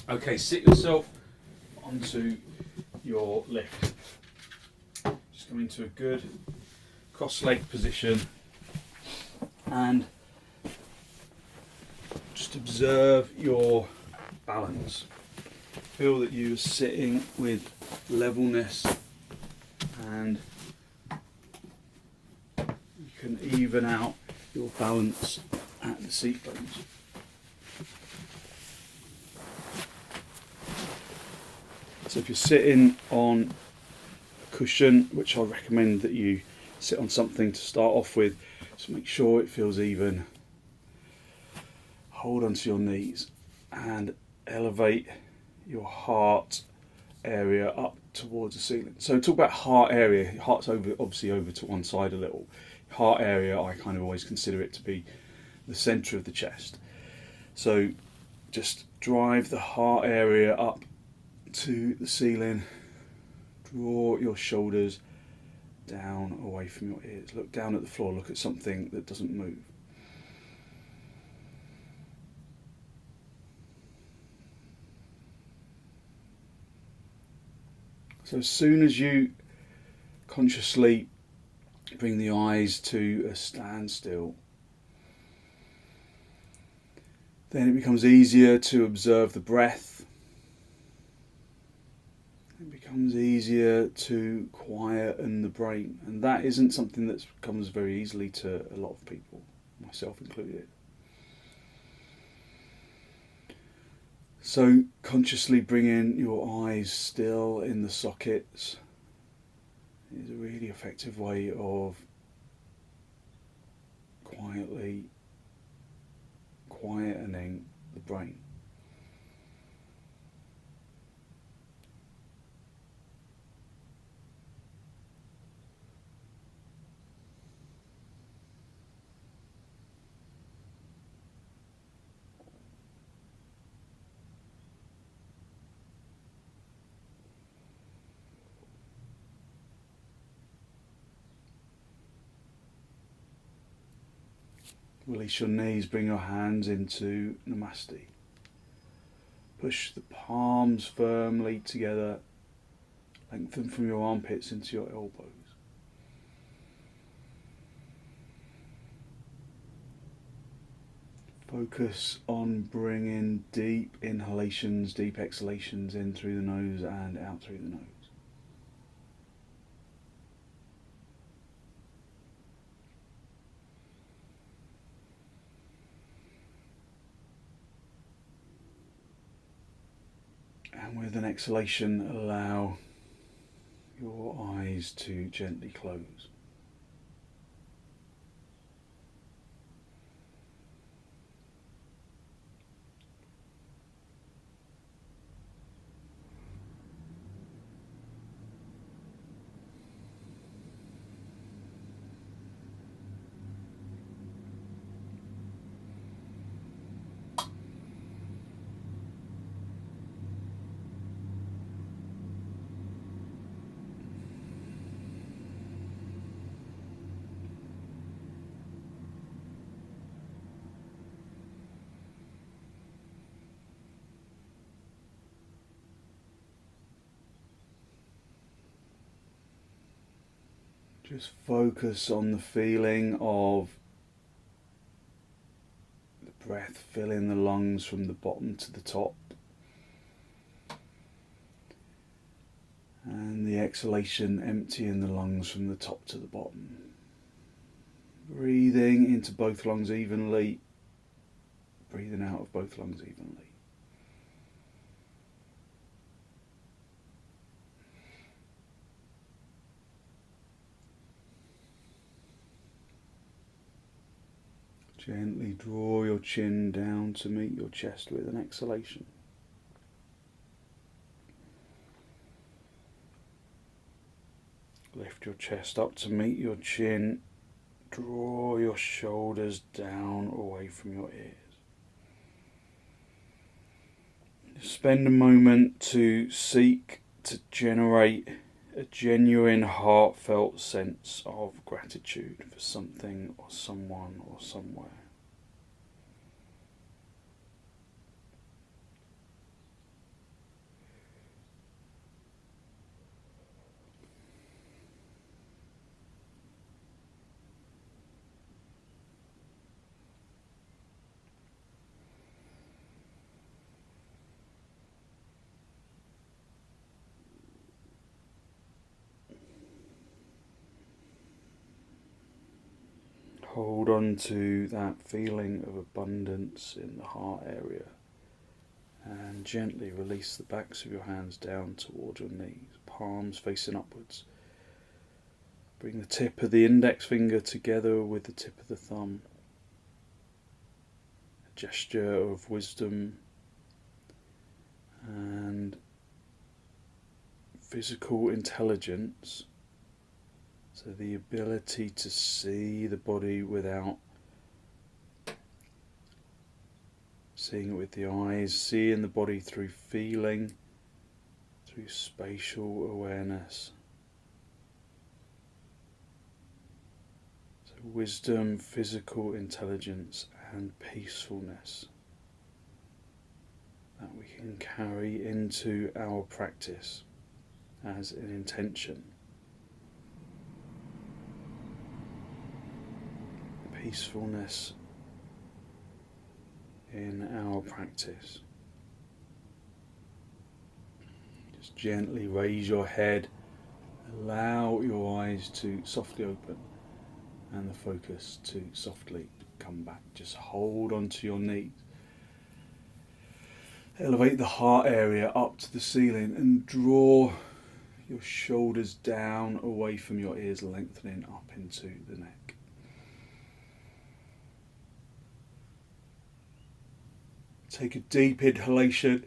Okay, sit yourself onto your lift. Just come into a good cross-legged position and just observe your balance. Feel that you are sitting with levelness, and you can even out your balance at the seat bones. So if you're sitting on a cushion, which I recommend that you sit on something to start off with, just make sure it feels even. Hold onto your knees and elevate your heart area up towards the ceiling. So talk about heart area. Heart's obviously over to one side a little. Heart area, I kind of always consider it to be the centre of the chest. So just drive the heart area up to the ceiling. Draw your shoulders down away from your ears. Look down at the floor. Look at something that doesn't move. So as soon as you consciously bring the eyes to a standstill, then it becomes easier to observe the breath. It becomes easier to quieten the brain, and that isn't something that comes very easily to a lot of people, myself included. So consciously bringing your eyes still in the sockets is a really effective way of quietly quietening the brain. Release your knees, bring your hands into Namaste. Push the palms firmly together, lengthen from your armpits into your elbows. Focus on bringing deep inhalations, deep exhalations in through the nose and out through the nose. And with an exhalation, allow your eyes to gently close. Just focus on the feeling of the breath filling the lungs from the bottom to the top, and the exhalation emptying the lungs from the top to the bottom. Breathing into both lungs evenly, breathing out of both lungs evenly. Gently draw your chin down to meet your chest with an exhalation. Lift your chest up to meet your chin. Draw your shoulders down away from your ears. Spend a moment to seek to generate a genuine, heartfelt sense of gratitude for something or someone or somewhere. Hold on to that feeling of abundance in the heart area and gently release the backs of your hands down towards your knees, palms facing upwards. Bring the tip of the index finger together with the tip of the thumb. A gesture of wisdom and physical intelligence. So the ability to see the body without seeing it with the eyes, seeing the body through feeling, through spatial awareness. So wisdom, physical intelligence and peacefulness that we can carry into our practice as an intention. Peacefulness in our practice. Just gently raise your head, allow your eyes to softly open and the focus to softly come back. Just hold onto your knees. Elevate the heart area up to the ceiling and draw your shoulders down away from your ears, lengthening up into the neck. Take a deep inhalation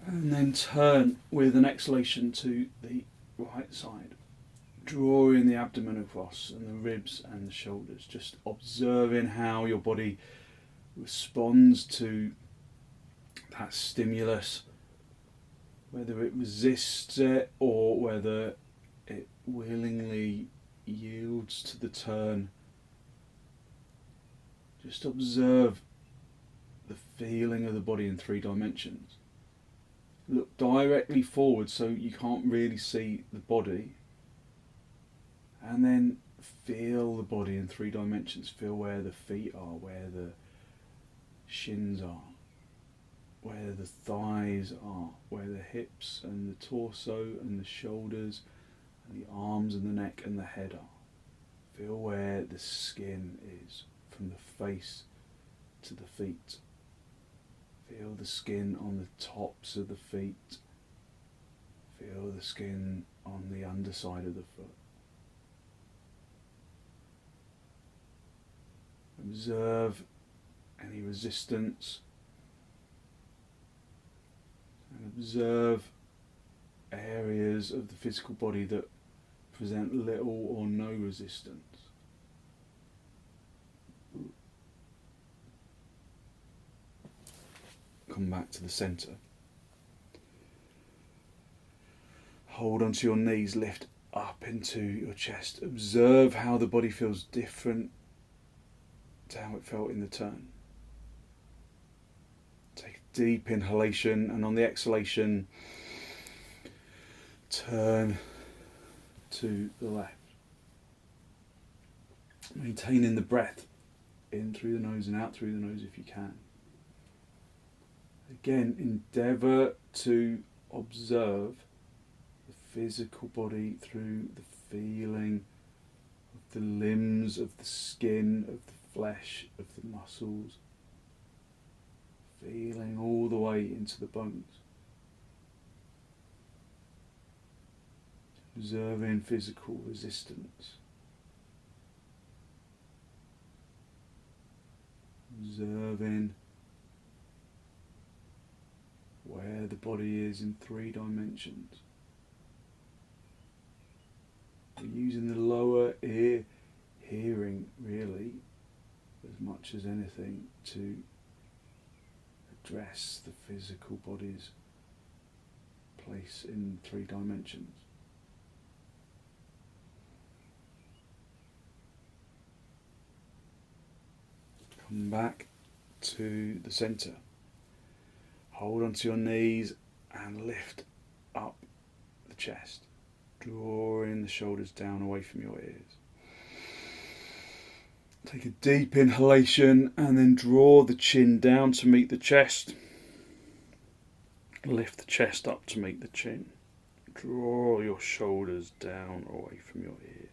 and then turn with an exhalation to the right side, drawing the abdomen across and the ribs and the shoulders, just observing how your body responds to that stimulus, whether it resists it or whether it willingly yields to the turn. Just observe the feeling of the body in 3 dimensions. Look directly forward so you can't really see the body. And then feel the body in 3 dimensions. Feel where the feet are, where the shins are, where the thighs are, where the hips and the torso and the shoulders and the arms and the neck and the head are. Feel where the skin is. From the face to the feet. Feel the skin on the tops of the feet. Feel the skin on the underside of the foot. Observe any resistance and observe areas of the physical body that present little or no resistance. Come back to the centre. Hold onto your knees, lift up into your chest. Observe how the body feels different to how it felt in the turn. Take a deep inhalation and on the exhalation, turn to the left. Maintaining the breath in through the nose and out through the nose if you can. Again, endeavour to observe the physical body through the feeling of the limbs, of the skin, of the flesh, of the muscles, feeling all the way into the bones. Observing physical resistance. Observing where the body is in 3 dimensions. We're using the lower ear hearing really as much as anything to address the physical body's place in 3 dimensions. Come back to the centre. Hold onto your knees and lift up the chest, drawing the shoulders down away from your ears. Take a deep inhalation and then draw the chin down to meet the chest. Lift the chest up to meet the chin. Draw your shoulders down away from your ears.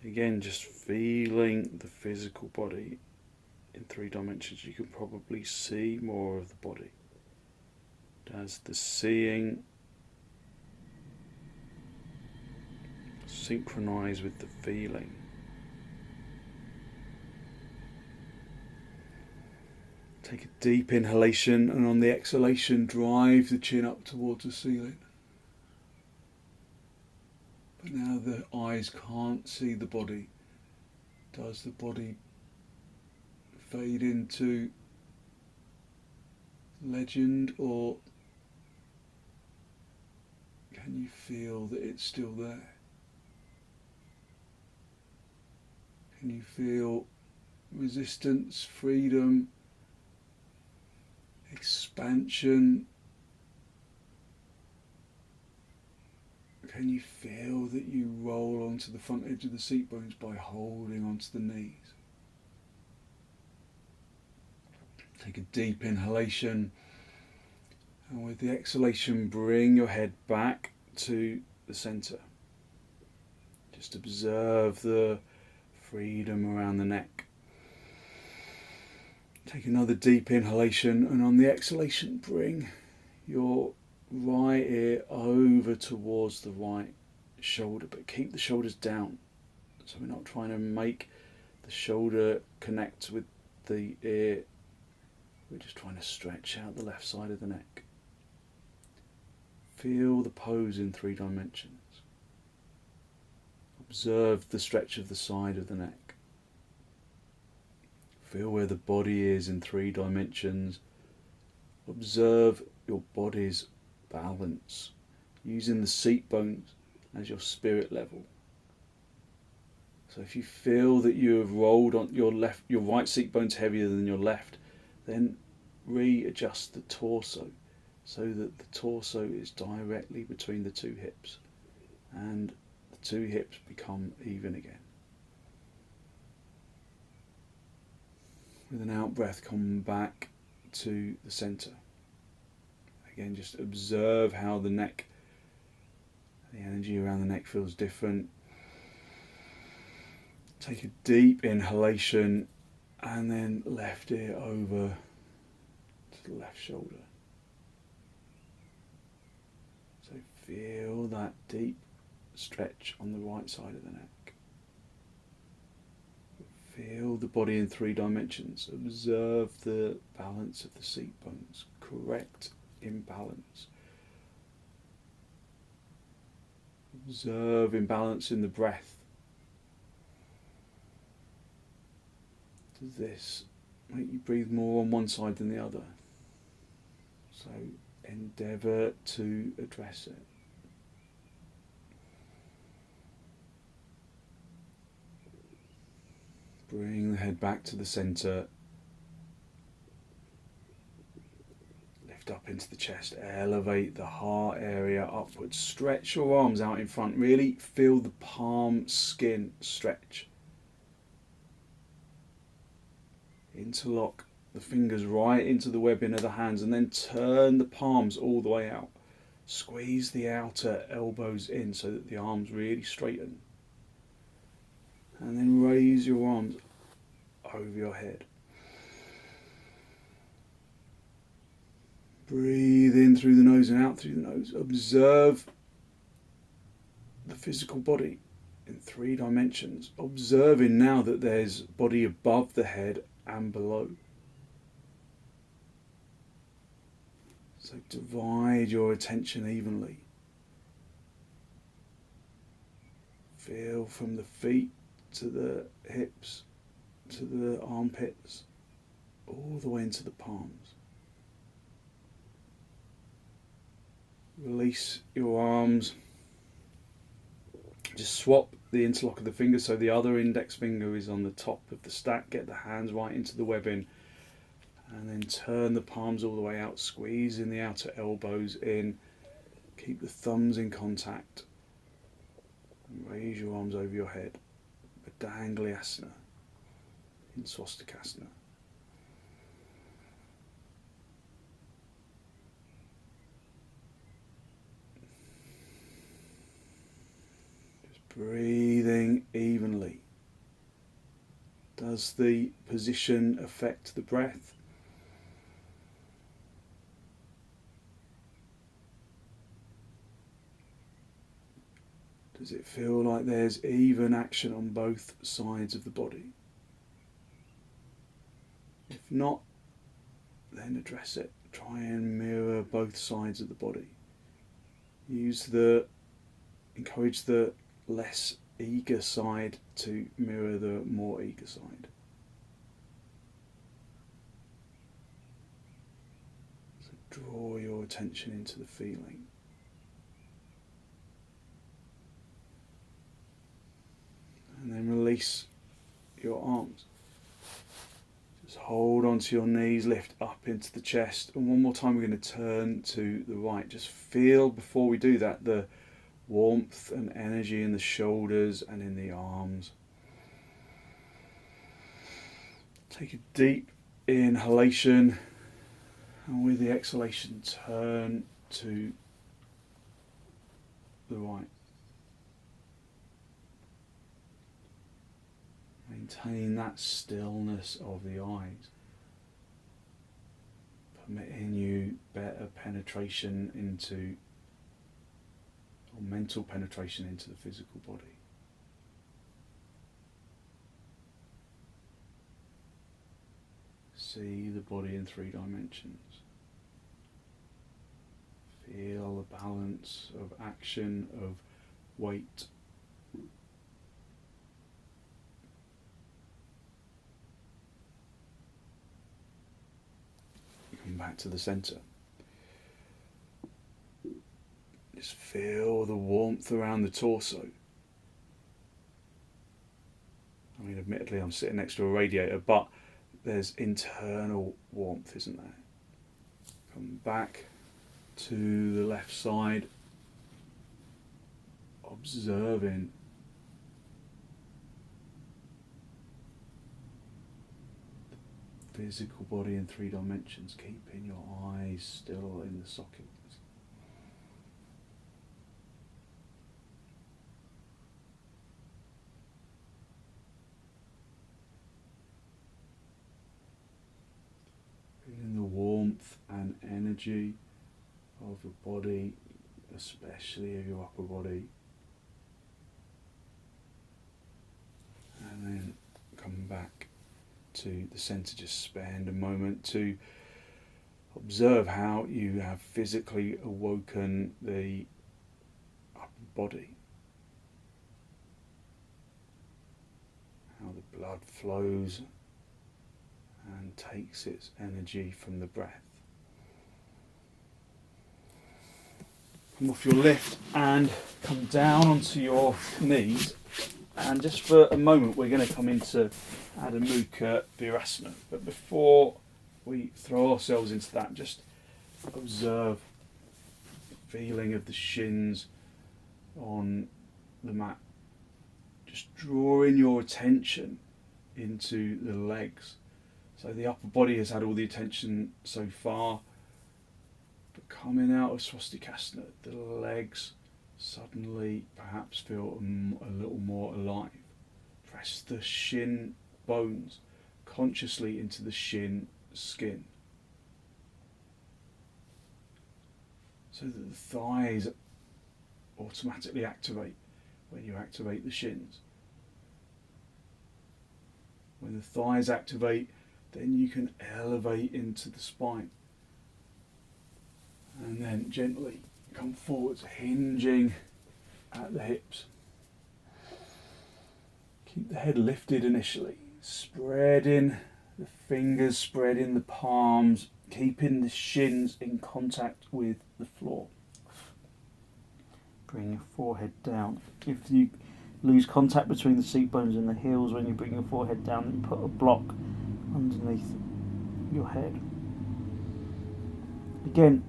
Again, just feeling the physical body in 3 dimensions. You can probably see more of the body. Does the seeing synchronize with the feeling? Take a deep inhalation, and on the exhalation drive the chin up towards the ceiling. But now the eyes can't see the body. Does the body fade into legend, or can you feel that it's still there? Can you feel resistance, freedom, expansion? Can you feel that you roll onto the front edge of the seat bones by holding onto the knees? Take a deep inhalation, and with the exhalation bring your head back to the centre. Just observe the freedom around the neck. Take another deep inhalation, and on the exhalation bring your right ear over towards the right shoulder, but keep the shoulders down. So we're not trying to make the shoulder connect with the ear. We're just trying to stretch out the left side of the neck. Feel the pose in 3 dimensions. Observe the stretch of the side of the neck. Feel where the body is in 3 dimensions. Observe your body's balance, using the seat bones as your spirit level. So if you feel that you have rolled on your right seat bone's heavier than your left, then readjust the torso so that the torso is directly between the 2 hips and the 2 hips become even again. With an out breath, come back to the centre. Again, just observe how the neck, the energy around the neck feels different. Take a deep inhalation, and then left ear over to the left shoulder. So feel that deep stretch on the right side of the neck. Feel the body in 3 dimensions. Observe the balance of the seat bones. Correct imbalance. Observe imbalance in the breath. Does this make you breathe more on one side than the other? So endeavour to address it. Bring the head back to the centre. Lift up into the chest. Elevate the heart area upwards. Stretch your arms out in front. Really feel the palm skin stretch. Interlock the fingers right into the webbing of the hands, and then turn the palms all the way out. Squeeze the outer elbows in so that the arms really straighten. And then raise your arms over your head. Breathe in through the nose and out through the nose. Observe the physical body in 3 dimensions. Observing now that there's body above the head and below. So divide your attention evenly. Feel from the feet to the hips, to the armpits, all the way into the palms. Release your arms. Just swap the interlock of the fingers so the other index finger is on the top of the stack. Get the hands right into the webbing, and then turn the palms all the way out, squeezing the outer elbows in. Keep the thumbs in contact. And raise your arms over your head. Dangly asana in swastikasana. Just Breathing evenly. Does the position affect the breath? Does it feel like there's even action on both sides of the body? If not, then address it. Try and mirror both sides of the body. Encourage the less eager side to mirror the more eager side. So draw your attention into the feeling. And then release your arms. Just hold onto your knees, lift up into the chest. And one more time we're going to turn to the right. Just feel, before we do that, the warmth and energy in the shoulders and in the arms. Take a deep inhalation, and with the exhalation turn to the right. Maintain that stillness of the eyes, permitting you better penetration into, or mental penetration into the physical body. See the body in 3 dimensions. Feel the balance of action, of weight. Come back to the centre. Just feel the warmth around the torso. I mean, admittedly, I'm sitting next to a radiator, but there's internal warmth, isn't there? Come back to the left side, observing the physical body in 3 dimensions, keeping your eyes still in the sockets. Feeling the warmth and energy of your body, especially of your upper body. And then come back to the centre. Just spend a moment to observe how you have physically awoken the upper body. How the blood flows and takes its energy from the breath. Come off your lift and come down onto your knees, and just for a moment we're going to come into Adho Mukha Virasana. But before we throw ourselves into that, just observe the feeling of the shins on the mat. Just drawing your attention into the legs. So the upper body has had all the attention so far, but coming out of Swastikasana, the legs suddenly perhaps feel a little more alive. Press the shin bones consciously into the shin skin, so that the thighs automatically activate when you activate the shins. When the thighs activate, then you can elevate into the spine. And then gently come forwards, hinging at the hips. Keep the head lifted initially, spreading the fingers, spreading the palms, keeping the shins in contact with the floor. Bring your forehead down. If you lose contact between the seat bones and the heels when you bring your forehead down, then put a block underneath your head. Again,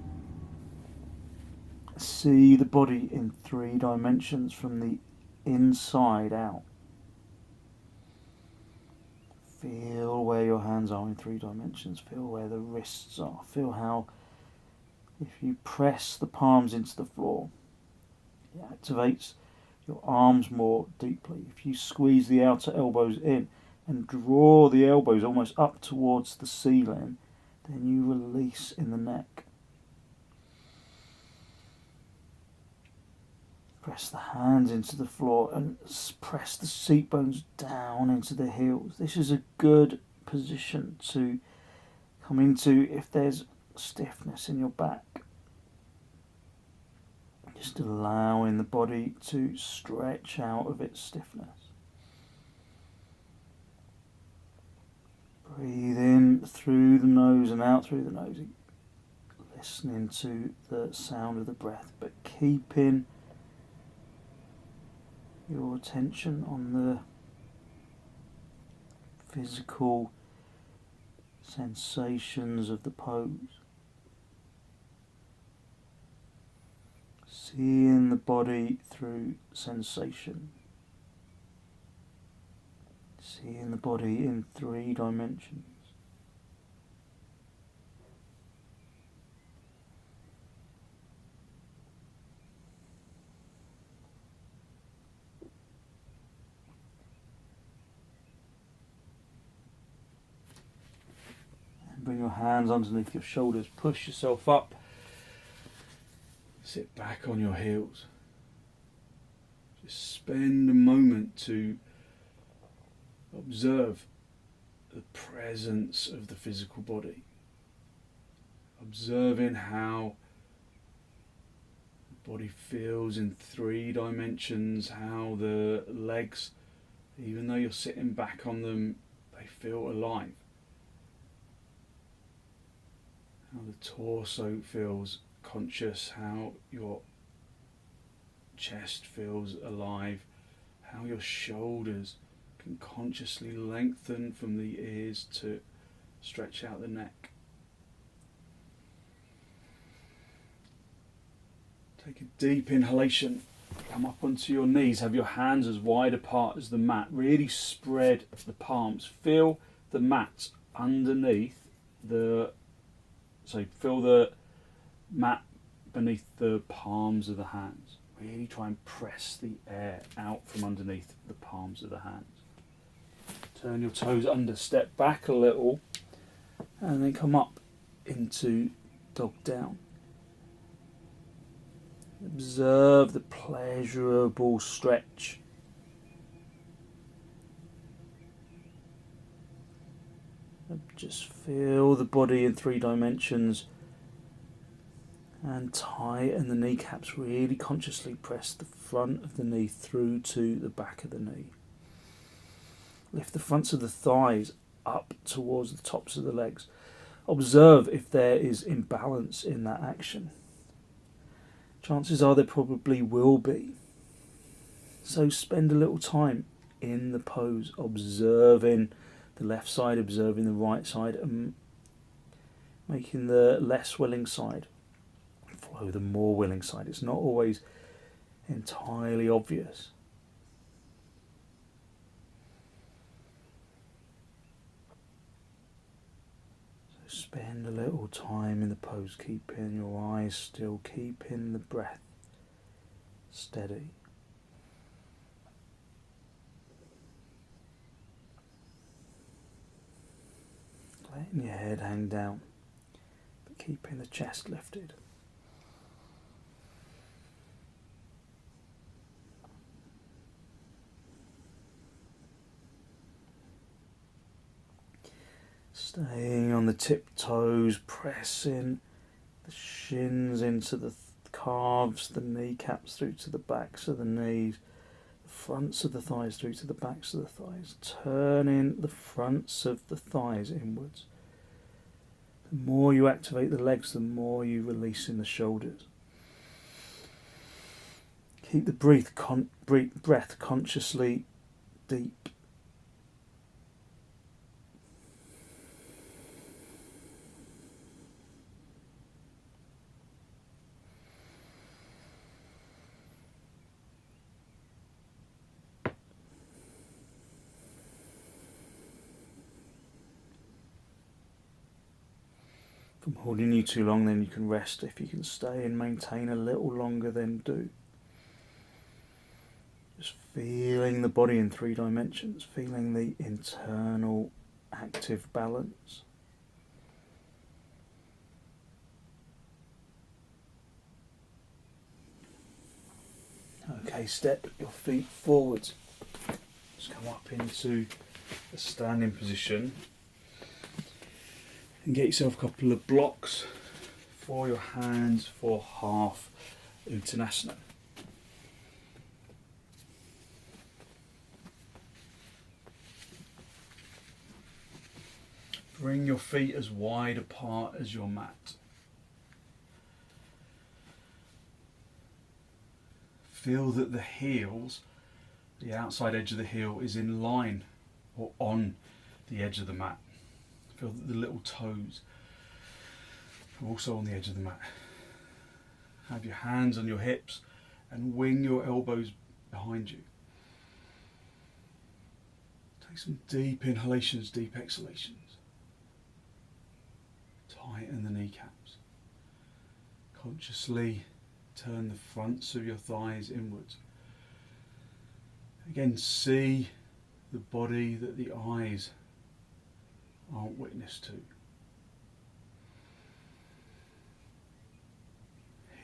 see the body in 3 dimensions from the inside out. Feel where your hands are in 3 dimensions. Feel where the wrists are. Feel how, if you press the palms into the floor, it activates your arms more deeply. If you squeeze the outer elbows in and draw the elbows almost up towards the ceiling, then you release in the neck. Press the hands into the floor and press the seat bones down into the heels. This is a good position to come into if there's stiffness in your back. Just allowing the body to stretch out of its stiffness. Breathe in through the nose and out through the nose. Listening to the sound of the breath, but keeping your attention on the physical sensations of the pose. Seeing the body through sensation. Seeing the body in 3 dimensions. Bring your hands underneath your shoulders, push yourself up, sit back on your heels. Just spend a moment to observe the presence of the physical body. Observing how the body feels in 3 dimensions, how the legs, even though you're sitting back on them, they feel alive. How the torso feels conscious, how your chest feels alive, how your shoulders can consciously lengthen from the ears to stretch out the neck. Take a deep inhalation, come up onto your knees, have your hands as wide apart as the mat, really spread the palms, feel the mat underneath feel the mat beneath the palms of the hands. Really try and press the air out from underneath the palms of the hands. Turn your toes under, step back a little, and then come up into dog down. Observe the pleasurable stretch. Just feel the body in 3 dimensions and tighten the kneecaps. Really consciously press the front of the knee through to the back of the knee. Lift the fronts of the thighs up towards the tops of the legs. Observe if there is imbalance in that action. Chances are there probably will be. So spend a little time in the pose, observing the left side, observing the right side, and making the less willing side follow the more willing side. It's not always entirely obvious. So spend a little time in the pose, keeping your eyes still, keeping the breath steady. Letting your head hang down, but keeping the chest lifted. Staying on the tiptoes, pressing the shins into the calves, the kneecaps through to the backs of the knees, the fronts of the thighs through to the backs of the thighs, turning the fronts of the thighs inwards. The more you activate the legs, the more you release in the shoulders. Keep the breath consciously deep. If I'm holding you too long, then you can rest. If you can stay and maintain a little longer, then do. Feeling the body in 3 dimensions, feeling the internal active balance. Okay, step your feet forwards. Just come up into a standing position and get yourself a couple of blocks for your hands for half Uttanasana. Bring your feet as wide apart as your mat. Feel that the heels, the outside edge of the heel, is in line or on the edge of the mat. Feel that the little toes are also on the edge of the mat. Have your hands on your hips and wing your elbows behind you. Take some deep inhalations, deep exhalations. Tighten the kneecaps. Consciously turn the fronts of your thighs inwards. Again, see the body that the eyes aren't witness to.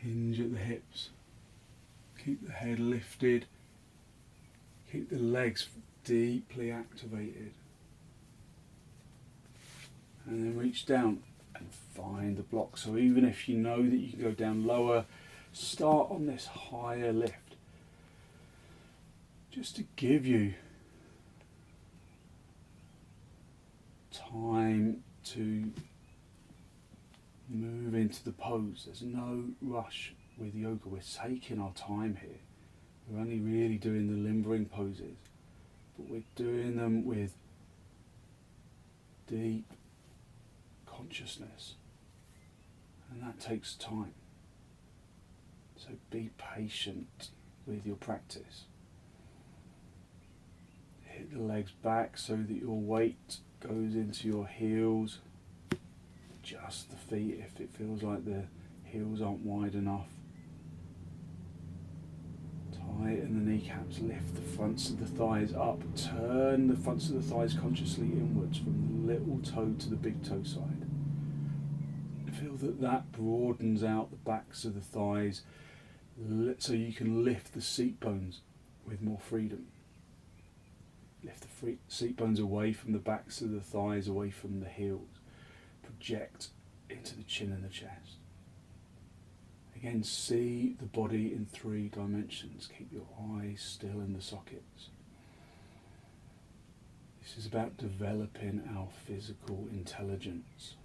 Hinge at the hips. Keep the head lifted. Keep the legs deeply activated. And then reach down and find the block. So even if you know that you can go down lower, start on this higher lift, just to give you time to move into the pose. There's no rush with yoga. We're taking our time here. We're only really doing the limbering poses, but we're doing them with deep consciousness, and that takes time. So be patient with your practice. Hit the legs back so that your weight goes into your heels. Adjust the feet if it feels like the heels aren't wide enough. Tighten the kneecaps, lift the fronts of the thighs up. Turn the fronts of the thighs consciously inwards from the little toe to the big toe side. Feel that broadens out the backs of the thighs, so you can lift the seat bones with more freedom. Lift the seat bones away from the backs of the thighs, away from the heels. Project into the chin and the chest. Again, see the body in 3 dimensions. Keep your eyes still in the sockets. This is about developing our physical intelligence.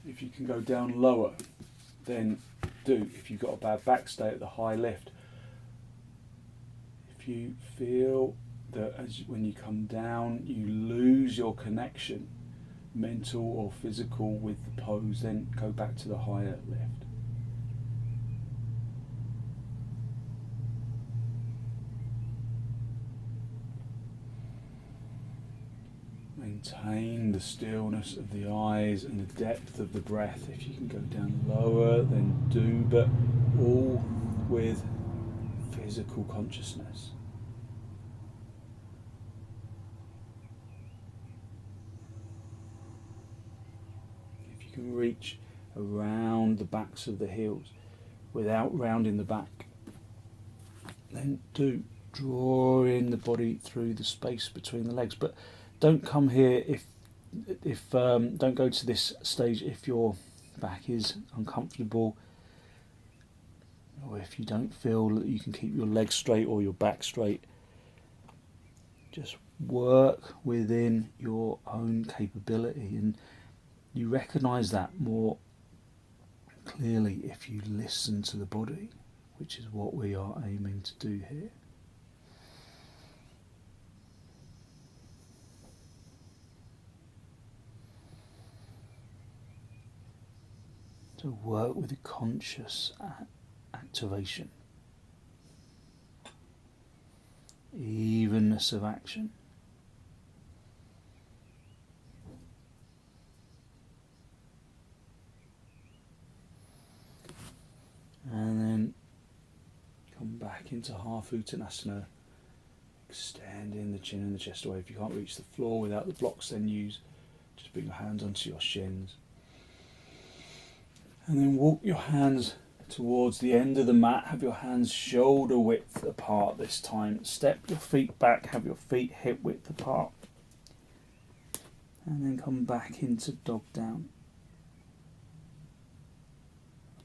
If you can go down lower, then do. If you've got a bad back, stay at the high lift. If you feel that when you come down you lose your connection, mental or physical, with the pose, then go back to the higher lift. Maintain the stillness of the eyes and the depth of the breath. If you can go down lower, then do, but all with physical consciousness. If you can reach around the backs of the heels without rounding the back, then do. Draw in the body through the space between the legs, but don't come here if don't go to this stage if your back is uncomfortable, or if you don't feel that you can keep your legs straight or your back straight. Just work within your own capability, and you recognise that more clearly if you listen to the body, which is what we are aiming to do here. To work with a conscious activation, evenness of action. And into half uttanasana, extending the chin and the chest away. If you can't reach the floor without the blocks, then just bring your hands onto your shins. And then walk your hands towards the end of the mat. Have your hands shoulder width apart this time. Step your feet back, have your feet hip width apart. And then come back into dog down.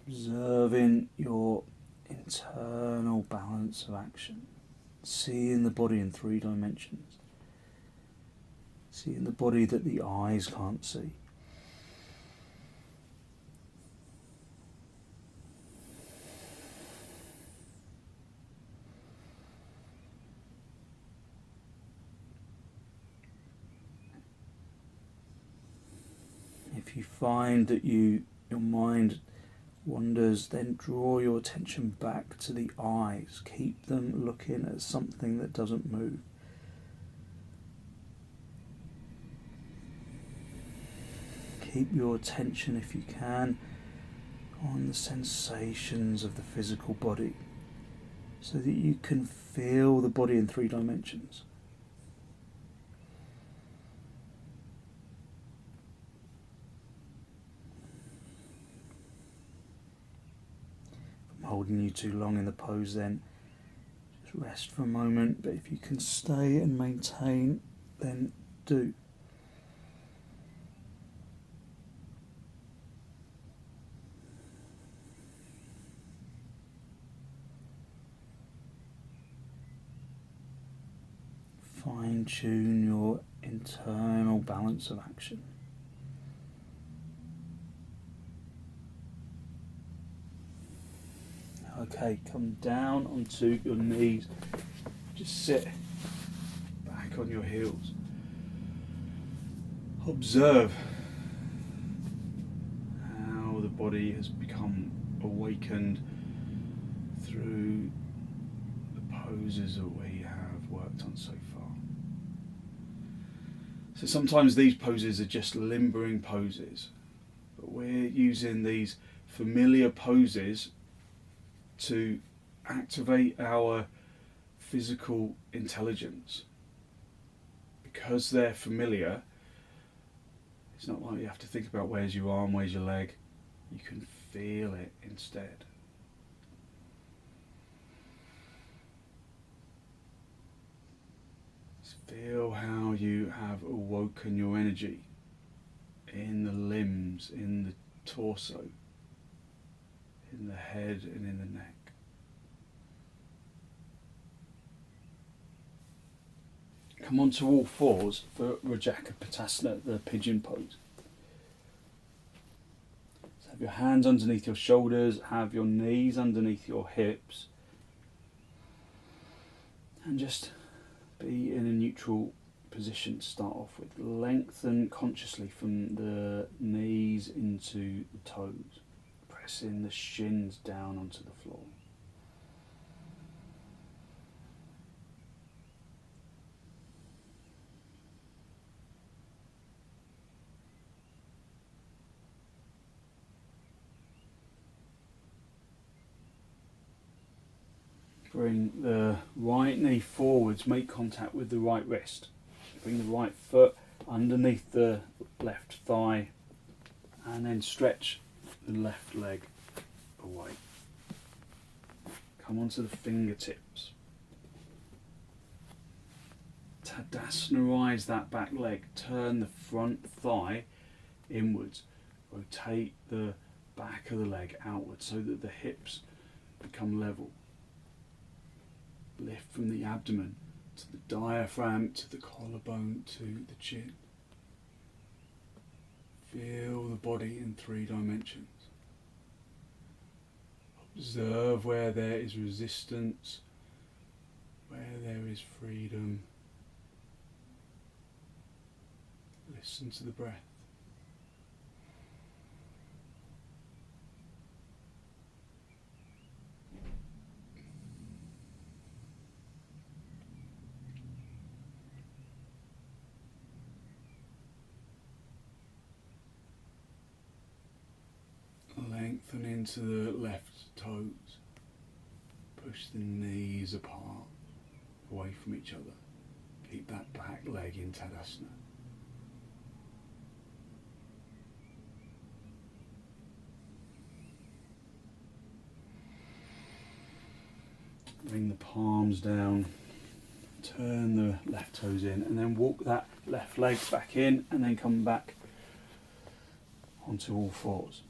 Observing your internal balance of action. Seeing the body in 3 dimensions. Seeing the body that the eyes can't see. If you find that your mind wanders, then draw your attention back to the eyes. Keep them looking at something that doesn't move. Keep your attention, if you can, on the sensations of the physical body, so that you can feel the body in 3 dimensions. Holding you too long in the pose, then just rest for a moment, but if you can stay and maintain, then do. Fine-tune your internal balance of action. Okay, come down onto your knees. Just sit back on your heels. Observe how the body has become awakened through the poses that we have worked on so far. So sometimes these poses are just limbering poses, but we're using these familiar poses to activate our physical intelligence. Because they're familiar, it's not like you have to think about where's your arm, where's your leg. You can feel it instead. Just feel how you have awoken your energy in the limbs, in the torso, in the head and in the neck. Come onto all fours for Rajaka Patasana, the pigeon pose. So have your hands underneath your shoulders, have your knees underneath your hips, and just be in a neutral position to start off with. Lengthen consciously from the knees into the toes. Pressing the shins down onto the floor. Bring the right knee forwards, make contact with the right wrist. Bring the right foot underneath the left thigh, and then stretch the left leg away. Come onto the fingertips. Tadasanarise that back leg. Turn the front thigh inwards. Rotate the back of the leg outwards so that the hips become level. Lift from the abdomen to the diaphragm, to the collarbone, to the chin. Feel the body in 3 dimensions. Observe where there is resistance, where there is freedom. Listen to the breath. Lengthen into the left toes. Push the knees apart, away from each other. Keep that back leg in Tadasana. Bring the palms down, turn the left toes in, and then walk that left leg back in, and then come back onto all fours.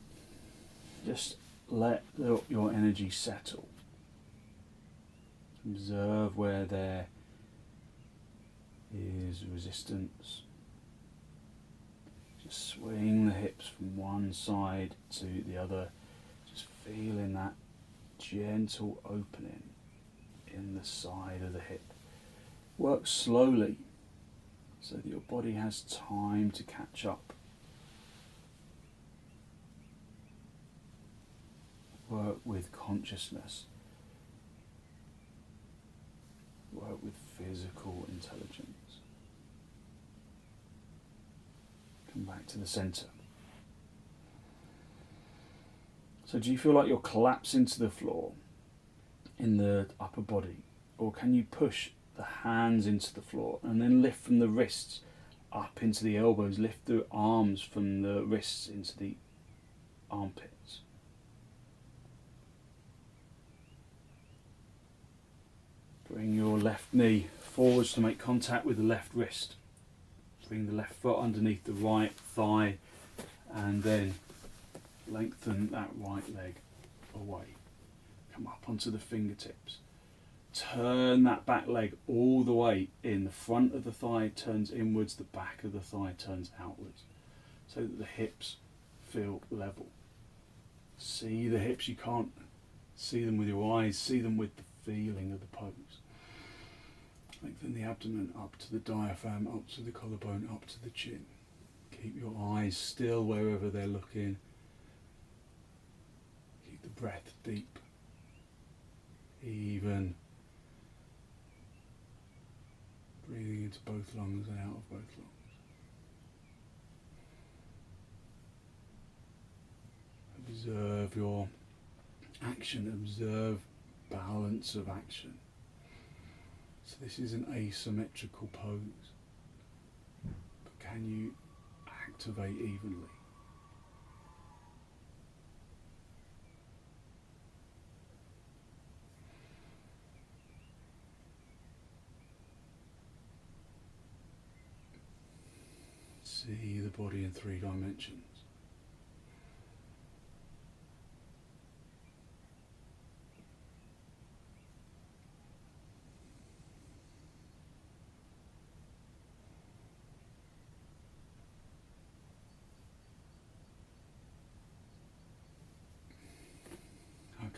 Just let your energy settle. Observe where there is resistance. Just swing the hips from one side to the other, just feeling that gentle opening in the side of the hip. Work slowly so that your body has time to catch up. Work with consciousness. Work with physical intelligence. Come back to the centre. So do you feel like you're collapsing to the floor in the upper body, or can you push the hands into the floor and then lift from the wrists up into the elbows, lift the arms from the wrists into the armpits? Bring your left knee forwards to make contact with the left wrist. Bring the left foot underneath the right thigh, and then lengthen that right leg away. Come up onto the fingertips. Turn that back leg all the way in. The front of the thigh turns inwards, the back of the thigh turns outwards, so that the hips feel level. See the hips, you can't see them with your eyes, see them with the feeling of the pose. Lengthen the abdomen up to the diaphragm, up to the collarbone, up to the chin. Keep your eyes still wherever they're looking. Keep the breath deep, even. Breathing into both lungs and out of both lungs. Observe your action, observe balance of action. So this is an asymmetrical pose, but can you activate evenly? See the body in 3 dimensions.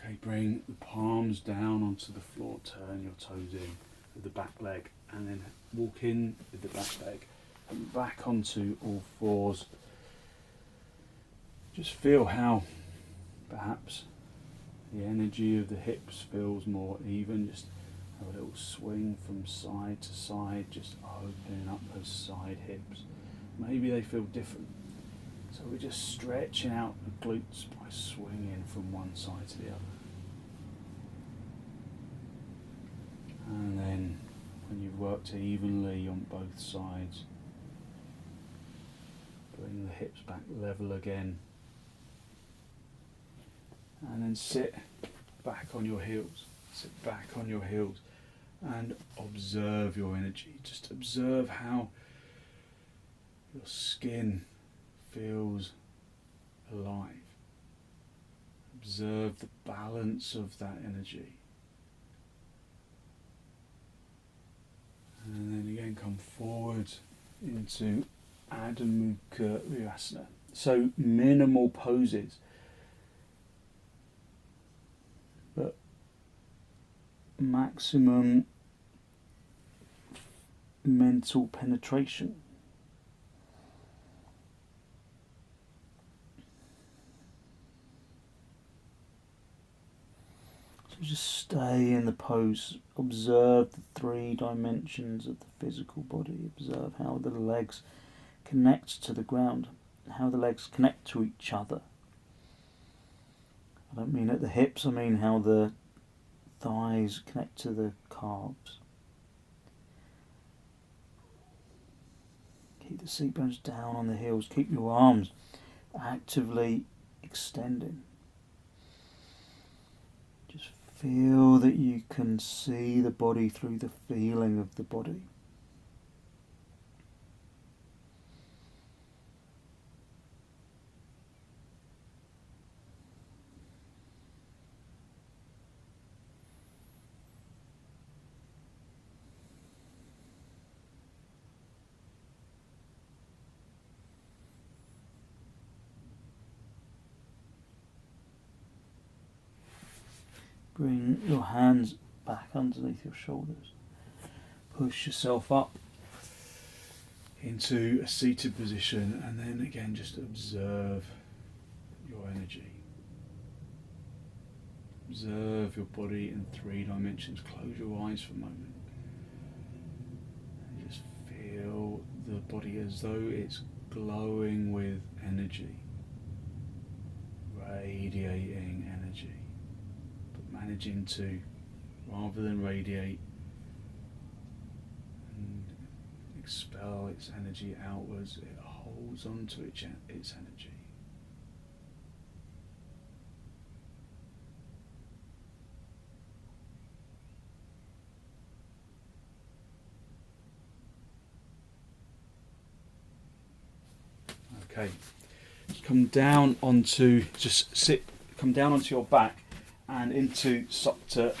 Okay, bring the palms down onto the floor, turn your toes in with the back leg, and then walk in with the back leg and back onto all fours. Just feel how perhaps the energy of the hips feels more even. Just have a little swing from side to side, just opening up those side hips. Maybe they feel different. So we're just stretching out the glutes by swinging from one side to the other. And then when you've worked evenly on both sides, bring the hips back level again. And then sit back on your heels. Sit back on your heels and observe your energy. Just observe how your skin feels alive. Observe the balance of that energy. And then again come forward into Adho Mukha Virasana. So minimal poses, but maximum mental penetration. Just stay in the pose, observe the 3 dimensions of the physical body, observe how the legs connect to the ground, how the legs connect to each other. I don't mean at the hips, I mean how the thighs connect to the calves. Keep the seat bones down on the heels. Keep your arms actively extending. Just feel that you can see the body through the feeling of the body. Bring your hands back underneath your shoulders. Push yourself up into a seated position, and then again just observe your energy. Observe your body in 3 dimensions. Close your eyes for a moment. And just feel the body as though it's glowing with energy, radiating energy, but managing to, rather than radiate and expel its energy outwards, it holds on to its energy. Okay, come down onto, come down onto your back and into Supta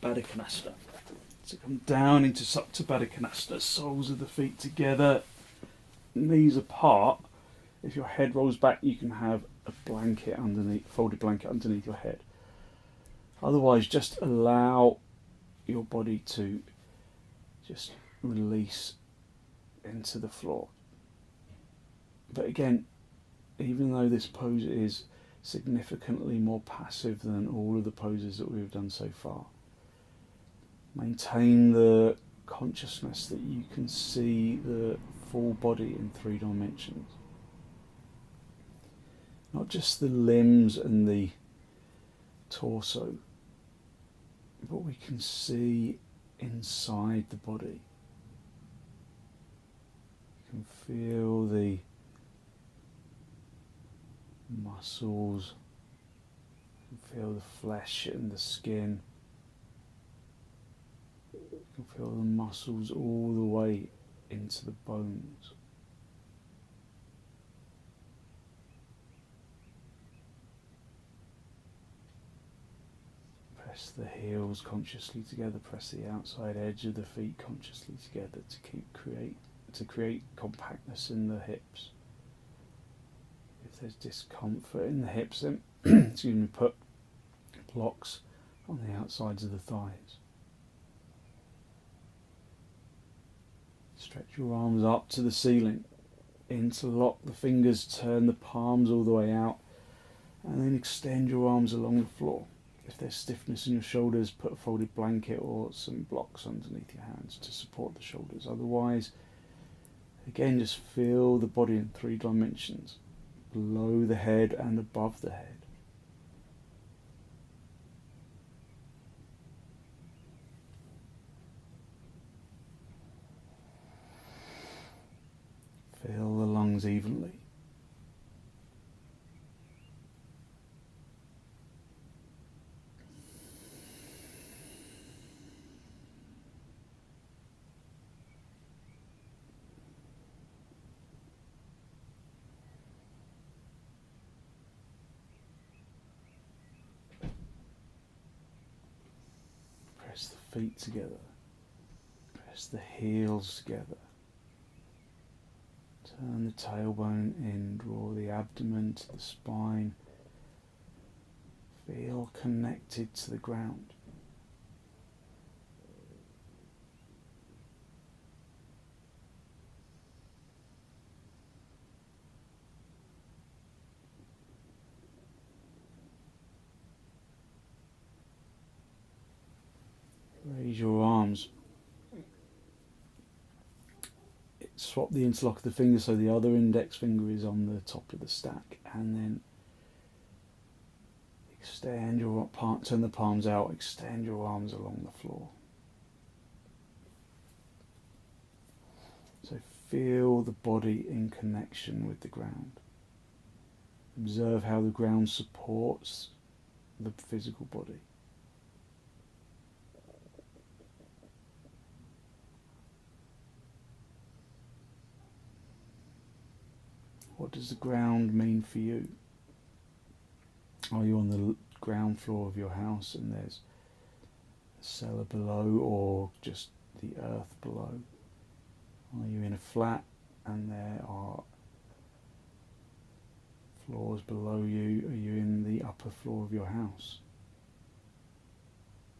Baddha Konasana. So come down into Supta Baddha Konasana, soles of the feet together, knees apart. If your head rolls back, you can have a blanket underneath, folded blanket underneath your head. Otherwise, just allow your body to just release into the floor. But again, even though this pose is significantly more passive than all of the poses that we've done so far, maintain the consciousness that you can see the full body in 3 dimensions. Not just the limbs and the torso, but we can see inside the body. You can feel the muscles, you can feel the flesh and the skin, you can feel the muscles all the way into the bones. Press the heels consciously together, press the outside edge of the feet consciously together to create compactness in the hips. If there's discomfort in the hips, then excuse me, put blocks on the outsides of the thighs. Stretch your arms up to the ceiling. Interlock the fingers, turn the palms all the way out, and then extend your arms along the floor. If there's stiffness in your shoulders, put a folded blanket or some blocks underneath your hands to support the shoulders. Otherwise, again, just feel the body in 3 dimensions. Below the head and above the head. Fill the lungs evenly. Press the feet together. Press the heels together. Turn the tailbone in, draw the abdomen to the spine. Feel connected to the ground. Raise your arms. Swap the interlock of the fingers so the other index finger is on the top of the stack, and then turn the palms out, extend your arms along the floor. So feel the body in connection with the ground. Observe how the ground supports the physical body. What does the ground mean for you? Are you on the ground floor of your house and there's a cellar below, or just the earth below? Are you in a flat and there are floors below you? Are you in the upper floor of your house?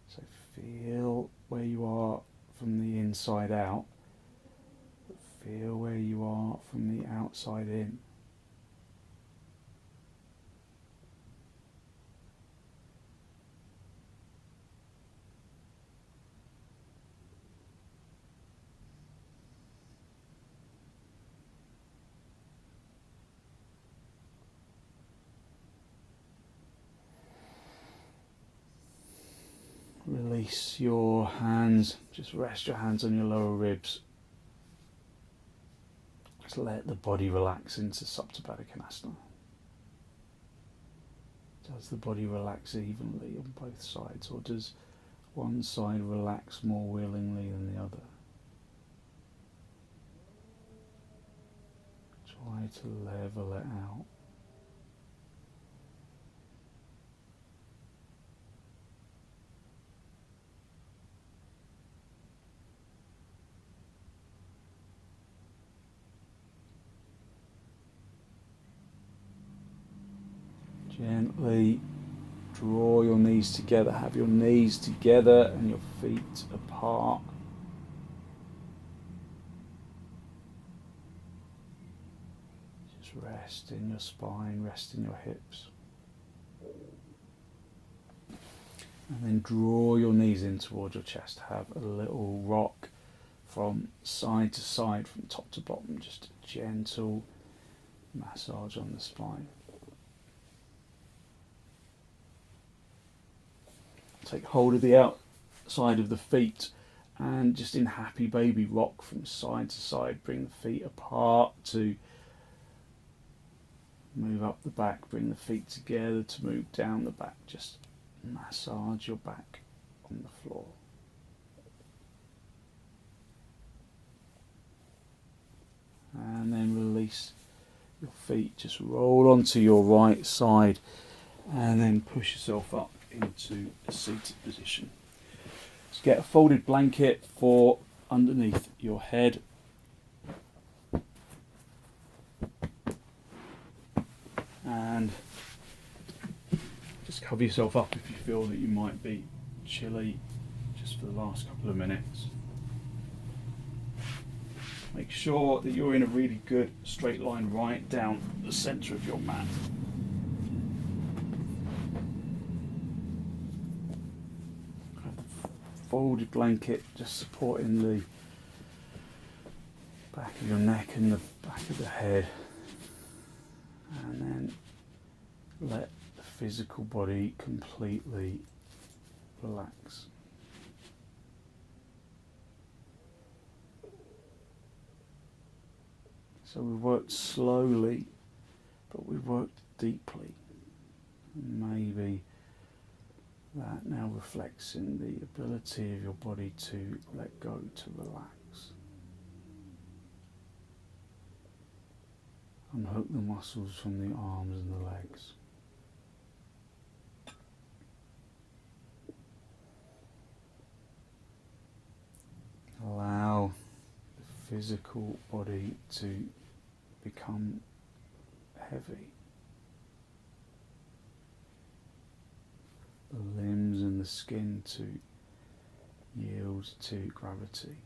So feel where you are from the inside out, but feel where you are from the outside in. Release your hands, just rest your hands on your lower ribs. Just let the body relax into Saptapadikkanasana. Does the body relax evenly on both sides, or does one side relax more willingly than the other? Try to level it out. Gently draw your knees together. Have your knees together and your feet apart. Just rest in your spine, rest in your hips. And then draw your knees in towards your chest. Have a little rock from side to side, from top to bottom. Just a gentle massage on the spine. Take hold of the outside of the feet and just in happy baby rock from side to side. Bring the feet apart to move up the back. Bring the feet together to move down the back. Just massage your back on the floor. And then release your feet. Just roll onto your right side and then push yourself up into a seated position. Just get a folded blanket for underneath your head. And just cover yourself up if you feel that you might be chilly just for the last couple of minutes. Make sure that you're in a really good straight line right down the centre of your mat. Folded blanket just supporting the back of your neck and the back of the head, and then let the physical body completely relax. So we've worked slowly, but we've worked deeply. Maybe that now reflects in the ability of your body to let go, to relax. Unhook the muscles from the arms and the legs. Allow the physical body to become heavy. The limbs and the skin to yield to gravity.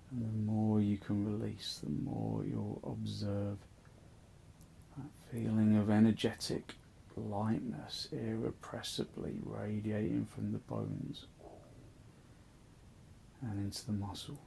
And the more you can release, the more you'll observe that feeling of energetic lightness irrepressibly radiating from the bones and into the muscles.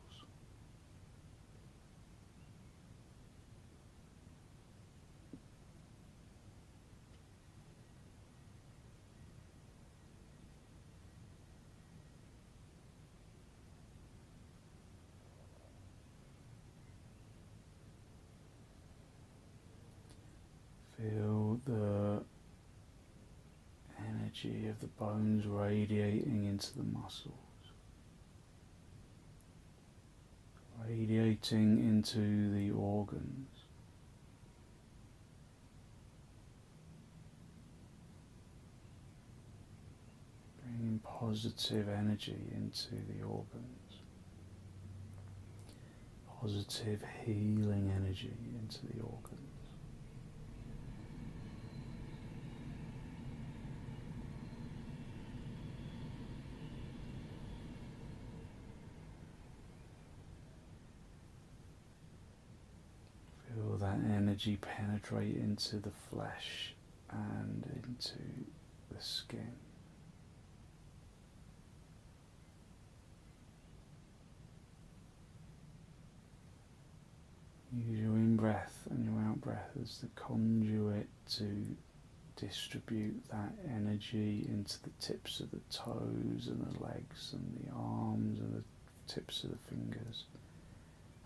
energy of the bones radiating into the muscles, radiating into the organs. Bringing positive energy into the organs, positive healing energy into the organs. Feel that energy penetrate into the flesh and into the skin. Use your in-breath and your out-breath as the conduit to distribute that energy into the tips of the toes and the legs and the arms and the tips of the fingers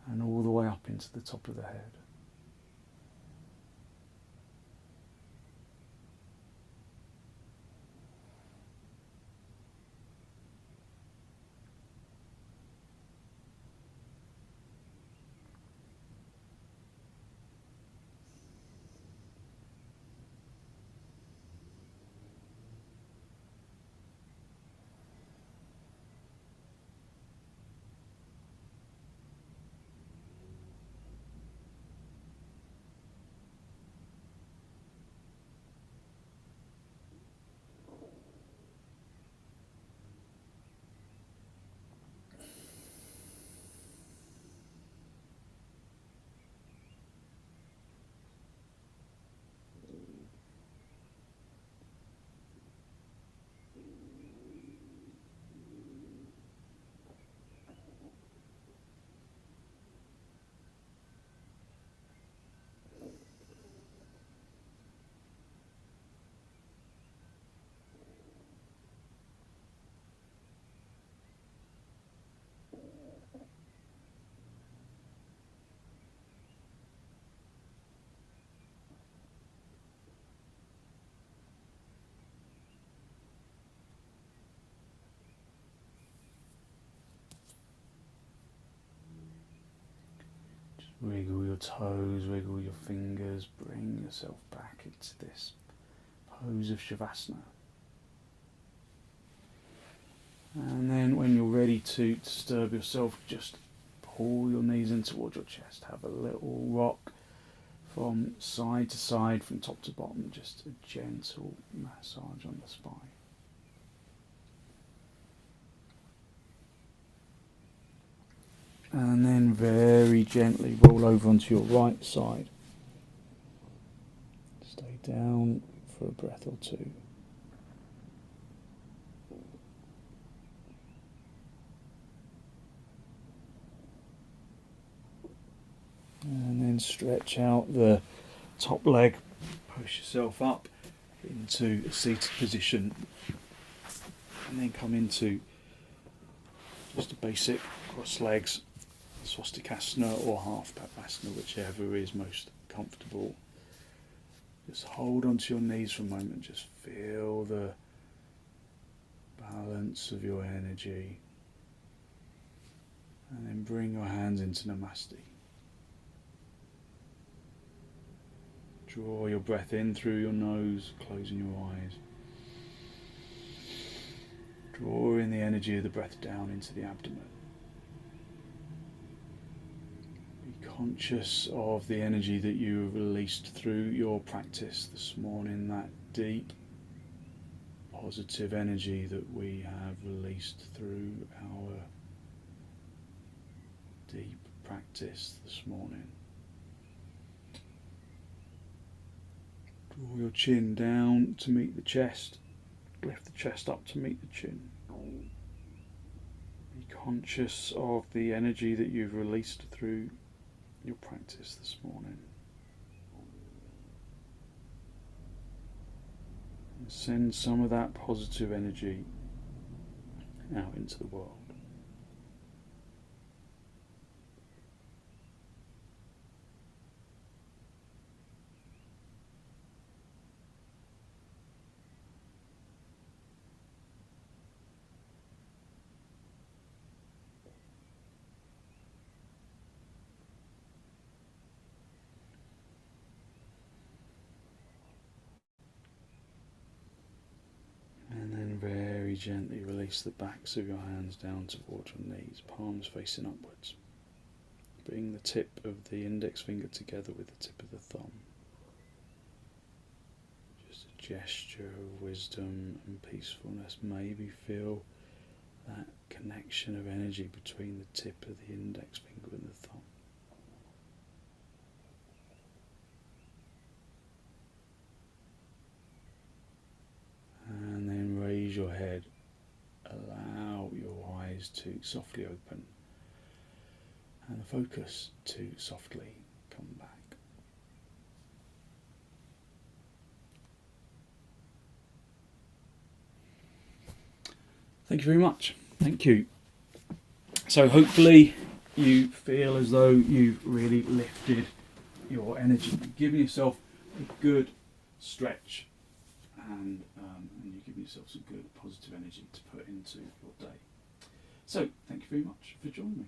and all the way up into the top of the head. Wiggle your toes, wiggle your fingers, bring yourself back into this pose of Shavasana. And then when you're ready to disturb yourself, just pull your knees in towards your chest. Have a little rock from side to side, from top to bottom, just a gentle massage on the spine. And then very gently roll over onto your right side. Stay down for a breath or two. And then stretch out the top leg, push yourself up into a seated position, and then come into just a basic cross legs, swastikasana or half padmasana, whichever is most comfortable. Just hold onto your knees for a moment, just feel the balance of your energy, and then bring your hands into Namaste. Draw your breath in through your nose, closing your eyes. Draw in the energy of the breath down into the abdomen. Be conscious of the energy that you have released through your practice this morning, that deep, positive energy that we have released through our deep practice this morning. Draw your chin down to meet the chest. Lift the chest up to meet the chin. Be conscious of the energy that you've released through your practice this morning. And send some of that positive energy out into the world. really gently release the backs of your hands down towards your knees, palms facing upwards. Bring the tip of the index finger together with the tip of the thumb. Just a gesture of wisdom and peacefulness. Maybe feel that connection of energy between the tip of the index finger and the thumb. And then raise your head. Allow your eyes to softly open and the focus to softly come back. Thank you very much. Thank you. So hopefully you feel as though you've really lifted your energy. You've given yourself a good stretch and you've given yourself some good positive energy to put into your day. So thank you very much for joining me.